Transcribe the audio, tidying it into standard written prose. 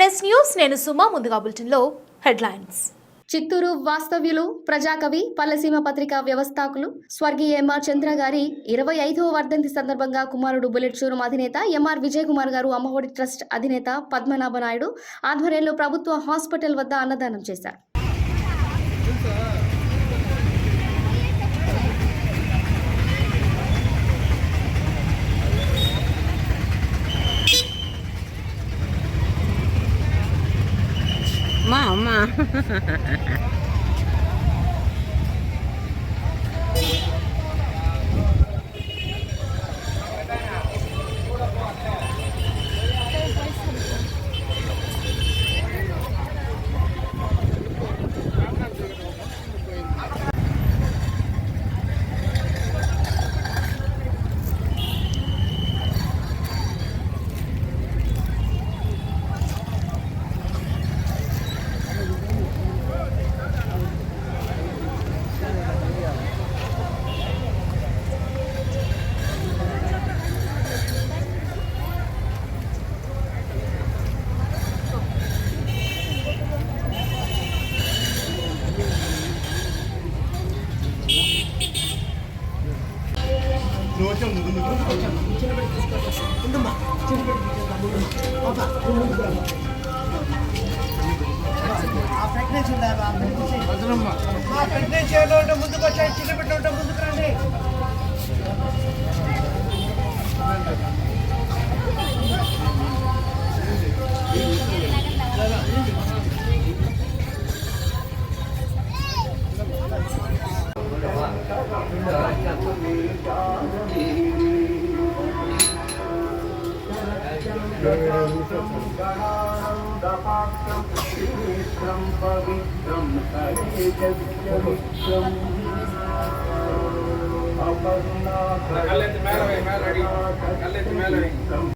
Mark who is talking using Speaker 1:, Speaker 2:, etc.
Speaker 1: NS news నేను సుమా ముందుగా బులెటిన్లో హెడ్లైన్స్.
Speaker 2: చిత్తూరు వాస్తవ్యులు ప్రజాకవి పల్లెసీమ పత్రికా వ్యవస్థాకులు స్వర్గీయ ఎంఆర్ చంద్ర గారి 25వ వర్ధంతి సందర్భంగా కుమారుడు బుల్లెట్ షోరూం అధినేత ఎంఆర్ విజయ్ కుమార్ గారు అమ్మఒడి ట్రస్ట్ అధినేత పద్మనాభ నాయుడు ఆధ్వర్యంలో ప్రభుత్వ హాస్పిటల్ వద్ద అన్నదానం చేశారు.
Speaker 3: Mama.
Speaker 4: ప్రెగ్నెన్సీ ముందుకు వచ్చాయి, చిన్న బిడ్డ ముందుకు రండి.
Speaker 5: కళ్ళెత్తి మేళ